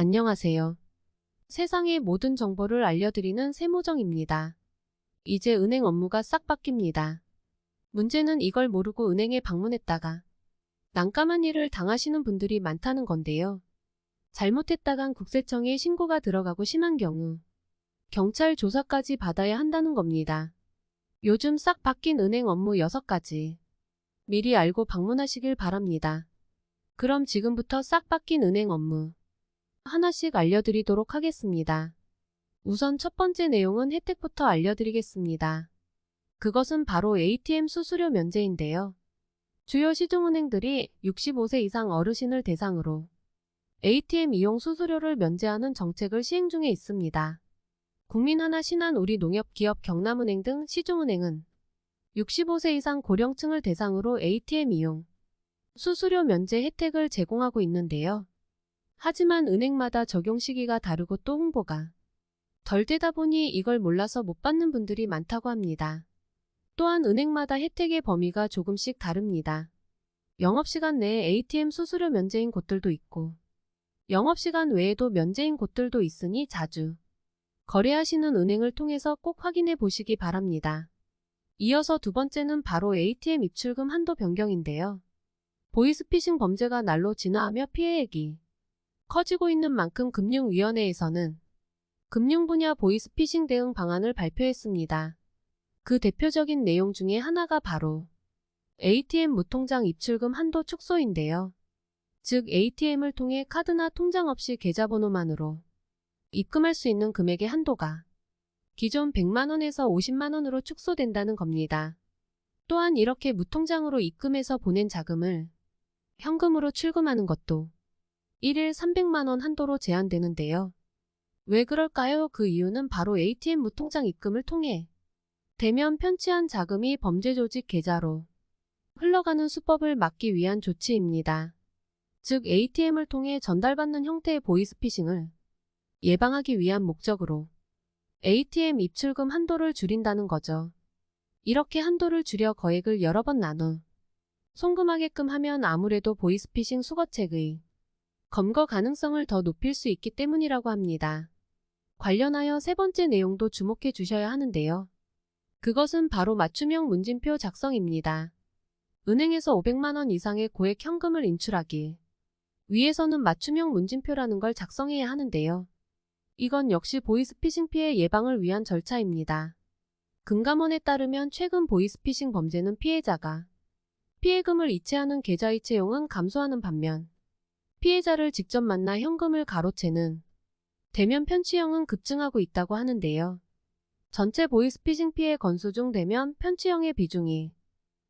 안녕하세요. 세상의 모든 정보를 알려드리는 세무정입니다. 이제 은행 업무가 싹 바뀝니다. 문제는 이걸 모르고 은행에 방문했다가 난감한 일을 당하시는 분들이 많다는 건데요. 잘못했다간 국세청에 신고가 들어가고 심한 경우 경찰 조사까지 받아야 한다는 겁니다. 요즘 싹 바뀐 은행 업무 6가지. 미리 알고 방문하시길 바랍니다. 그럼 지금부터 싹 바뀐 은행 업무 하나씩 알려드리도록 하겠습니다. 우선 첫 번째 내용은 혜택부터 알려드리겠습니다. 그것은 바로 ATM 수수료 면제인데요. 주요 시중은행들이 65세 이상 어르신을 대상으로 ATM 이용 수수료를 면제하는 정책을 시행 중에 있습니다. 국민하나, 신한, 우리농협기업, 경남은행 등 시중은행은 65세 이상 고령층을 대상으로 ATM 이용 수수료 면제 혜택을 제공하고 있는데요. 하지만 은행마다 적용 시기가 다르고 또 홍보가 덜 되다 보니 이걸 몰라서 못 받는 분들이 많다고 합니다. 또한 은행마다 혜택의 범위가 조금씩 다릅니다. 영업시간 내에 ATM 수수료 면제인 곳들도 있고 영업시간 외에도 면제인 곳들도 있으니 자주 거래하시는 은행을 통해서 꼭 확인해 보시기 바랍니다. 이어서 두 번째는 바로 ATM 입출금 한도 변경인데요. 보이스피싱 범죄가 날로 진화하며 피해액이 커지고 있는 만큼 금융위원회에서는 금융 분야 보이스피싱 대응 방안을 발표했습니다. 그 대표적인 내용 중에 하나가 바로 ATM 무통장 입출금 한도 축소인데요. 즉 ATM을 통해 카드나 통장 없이 계좌번호만으로 입금할 수 있는 금액의 한도가 기존 100만원에서 50만원으로 축소된다는 겁니다. 또한 이렇게 무통장으로 입금해서 보낸 자금을 현금으로 출금하는 것도 1일 300만원 한도로 제한되는데요. 왜 그럴까요? 그 이유는 바로 ATM 무통장 입금을 통해 대면 편취한 자금이 범죄 조직 계좌로 흘러가는 수법을 막기 위한 조치입니다. 즉 ATM을 통해 전달받는 형태의 보이스피싱을 예방하기 위한 목적으로 ATM 입출금 한도를 줄인다는 거죠. 이렇게 한도를 줄여 거액을 여러 번 나눠 송금하게끔 하면 아무래도 보이스피싱 수거책의 검거 가능성을 더 높일 수 있기 때문이라고 합니다. 관련하여 세 번째 내용도 주목해 주셔야 하는데요. 그것은 바로 맞춤형 문진표 작성입니다. 은행에서 500만원 이상의 고액 현금을 인출하기 위해서는 맞춤형 문진표라는 걸 작성해야 하는데요. 이건 역시 보이스피싱 피해 예방을 위한 절차입니다. 금감원에 따르면 최근 보이스피싱 범죄는 피해자가 피해금을 이체하는 계좌이체용은 감소하는 반면 피해자를 직접 만나 현금을 가로채는 대면 편취형은 급증하고 있다고 하는데요. 전체 보이스피싱 피해 건수 중 대면 편취형의 비중이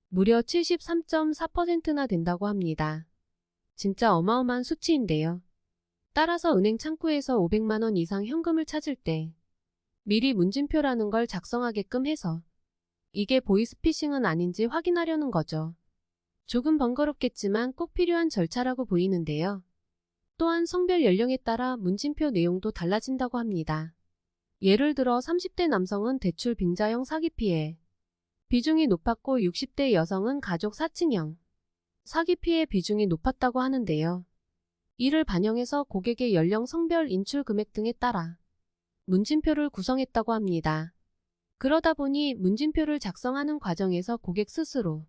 무려 73.4%나 된다고 합니다. 진짜 어마어마한 수치인데요. 따라서 은행 창구에서 500만원 이상 현금을 찾을 때 미리 문진표라는 걸 작성하게끔 해서 이게 보이스피싱은 아닌지 확인하려는 거죠. 조금 번거롭겠지만 꼭 필요한 절차라고 보이는데요. 또한 성별 연령에 따라 문진표 내용도 달라진다고 합니다. 예를 들어 30대 남성은 대출 빙자형 사기 피해 비중이 높았고 60대 여성은 가족 사칭형 사기 피해 비중이 높았다고 하는데요. 이를 반영해서 고객의 연령, 성별, 인출 금액 등에 따라 문진표를 구성했다고 합니다. 그러다 보니 문진표를 작성하는 과정에서 고객 스스로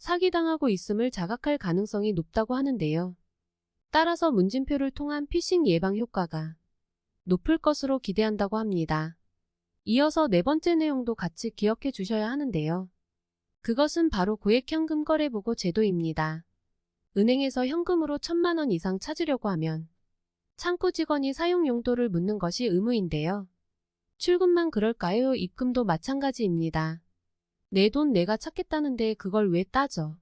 사기당하고 있음을 자각할 가능성이 높다고 하는데요. 따라서 문진표를 통한 피싱 예방 효과가 높을 것으로 기대한다고 합니다. 이어서 네 번째 내용도 같이 기억해 주셔야 하는데요. 그것은 바로 고액 현금 거래 보고 제도입니다. 은행에서 현금으로 1000만원 이상 찾으려고 하면 창구 직원이 사용 용도를 묻는 것이 의무인데요. 출금만 그럴까요? 입금도 마찬가지입니다. 내 돈 내가 찾겠다는데 그걸 왜 따져?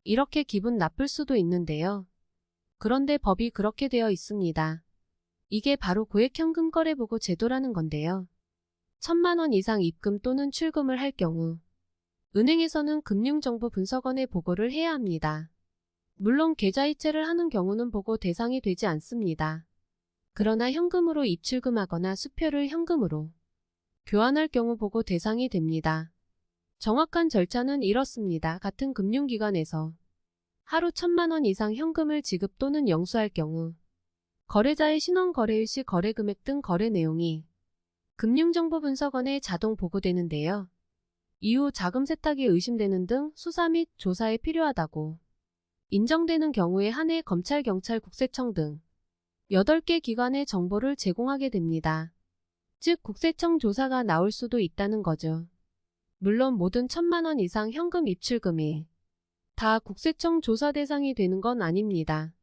이렇게 기분 나쁠 수도 있는데요. 그런데 법이 그렇게 되어 있습니다. 이게 바로 고액 현금 거래 보고 제도라는 건데요. 1000만원 이상 입금 또는 출금을 할 경우 은행에서는 금융정보분석원에 보고를 해야 합니다. 물론 계좌이체를 하는 경우는 보고 대상이 되지 않습니다. 그러나 현금으로 입출금하거나 수표를 현금으로 교환할 경우 보고 대상이 됩니다. 정확한 절차는 이렇습니다. 같은 금융기관에서 하루 1000만원 이상 현금을 지급 또는 영수할 경우 거래자의 신원 거래일 시 거래 금액 등 거래 내용이 금융정보분석원에 자동 보고되는데요. 이후 자금 세탁이 의심되는 등 수사 및 조사에 필요하다고 인정되는 경우에 한해 검찰, 경찰, 국세청 등 8개 기관에 정보를 제공하게 됩니다. 즉 국세청 조사가 나올 수도 있다는 거죠. 물론 모든 1,000만 원 이상 현금 입출금이 다 국세청 조사 대상이 되는 건 아닙니다.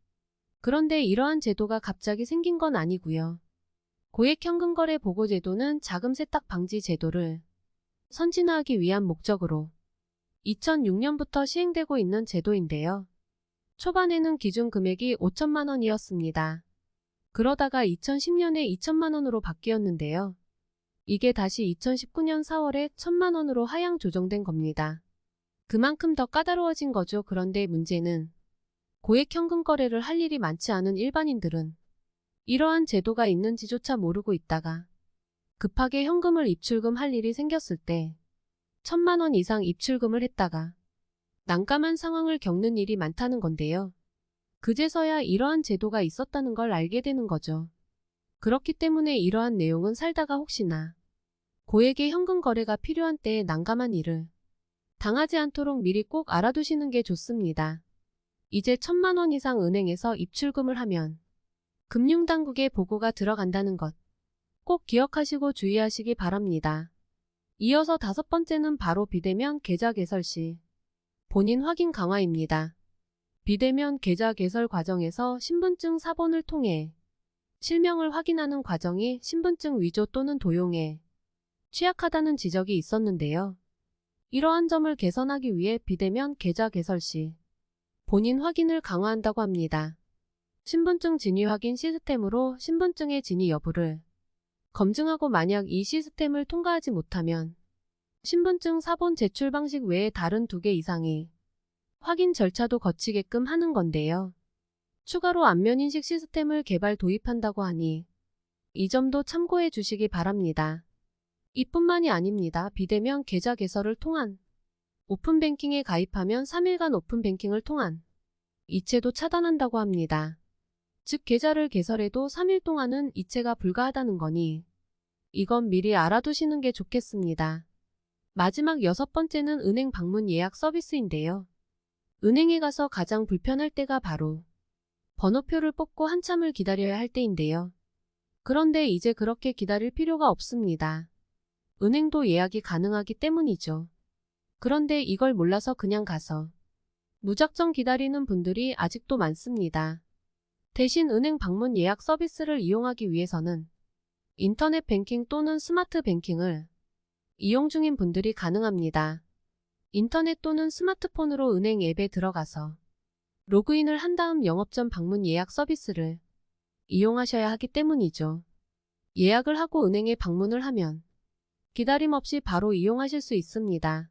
그런데 이러한 제도가 갑자기 생긴 건 아니고요. 고액현금거래 보고제도는 자금 세탁 방지 제도를 선진화하기 위한 목적으로 2006년부터 시행되고 있는 제도인데요. 초반에는 기준 금액이 5천만 원이었습니다. 그러다가 2010년에 2천만 원으로 바뀌었는데요. 이게 다시 2019년 4월에 1,000만 원으로 하향 조정된 겁니다. 그만큼 더 까다로워진 거죠. 그런데 문제는 고액 현금 거래를 할 일이 많지 않은 일반인들은 이러한 제도가 있는지조차 모르고 있다가 급하게 현금을 입출금할 일이 생겼을 때 1,000만 원 이상 입출금을 했다가 난감한 상황을 겪는 일이 많다는 건데요. 그제서야 이러한 제도가 있었다는 걸 알게 되는 거죠. 그렇기 때문에 이러한 내용은 살다가 혹시나 고액의 현금 거래가 필요한 때에 난감한 일을 당하지 않도록 미리 꼭 알아두시는 게 좋습니다. 이제 1,000만 원 이상 은행에서 입출금을 하면 금융당국에 보고가 들어간다는 것 꼭 기억하시고 주의하시기 바랍니다. 이어서 5번째는 바로 비대면 계좌 개설 시 본인 확인 강화입니다. 비대면 계좌 개설 과정에서 신분증 사본을 통해 실명을 확인하는 과정이 신분증 위조 또는 도용에 취약하다는 지적이 있었는데요. 이러한 점을 개선하기 위해 비대면 계좌 개설 시 본인 확인을 강화한다고 합니다. 신분증 진위 확인 시스템으로 신분증의 진위 여부를 검증하고 만약 이 시스템을 통과하지 못하면 신분증 사본 제출 방식 외에 다른 2개 이상의 확인 절차도 거치게끔 하는 건데요. 추가로 안면인식 시스템을 개발 도입한다고 하니 이 점도 참고해 주시기 바랍니다. 이뿐만이 아닙니다. 비대면 계좌 개설을 통한 오픈뱅킹에 가입하면 3일간 오픈뱅킹을 통한 이체도 차단한다고 합니다. 즉 계좌를 개설해도 3일 동안은 이체가 불가하다는 거니 이건 미리 알아두시는 게 좋겠습니다. 마지막 6번째는 은행 방문 예약 서비스인데요. 은행에 가서 가장 불편할 때가 바로 번호표를 뽑고 한참을 기다려야 할 때인데요. 그런데 이제 그렇게 기다릴 필요가 없습니다. 은행도 예약이 가능하기 때문이죠. 그런데 이걸 몰라서 그냥 가서 무작정 기다리는 분들이 아직도 많습니다. 대신 은행 방문 예약 서비스를 이용하기 위해서는 인터넷 뱅킹 또는 스마트 뱅킹을 이용 중인 분들이 가능합니다. 인터넷 또는 스마트폰으로 은행 앱에 들어가서 로그인을 한 다음 영업전 방문 예약 서비스를 이용하셔야 하기 때문이죠. 예약을 하고 은행에 방문을 하면 기다림 없이 바로 이용하실 수 있습니다.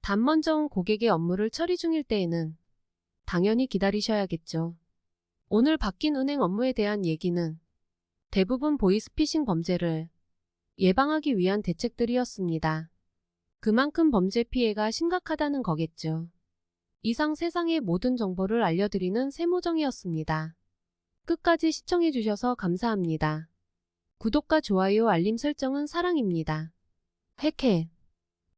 단 먼저 온 고객의 업무를 처리 중일 때에는 당연히 기다리셔야겠죠. 오늘 바뀐 은행 업무에 대한 얘기는 대부분 보이스피싱 범죄를 예방하기 위한 대책들이었습니다. 그만큼 범죄 피해가 심각하다는 거겠죠. 이상 세상의 모든 정보를 알려드리는 세모정이었습니다. 끝까지 시청해주셔서 감사합니다. 구독과 좋아요 알림 설정은 사랑입니다. 핵해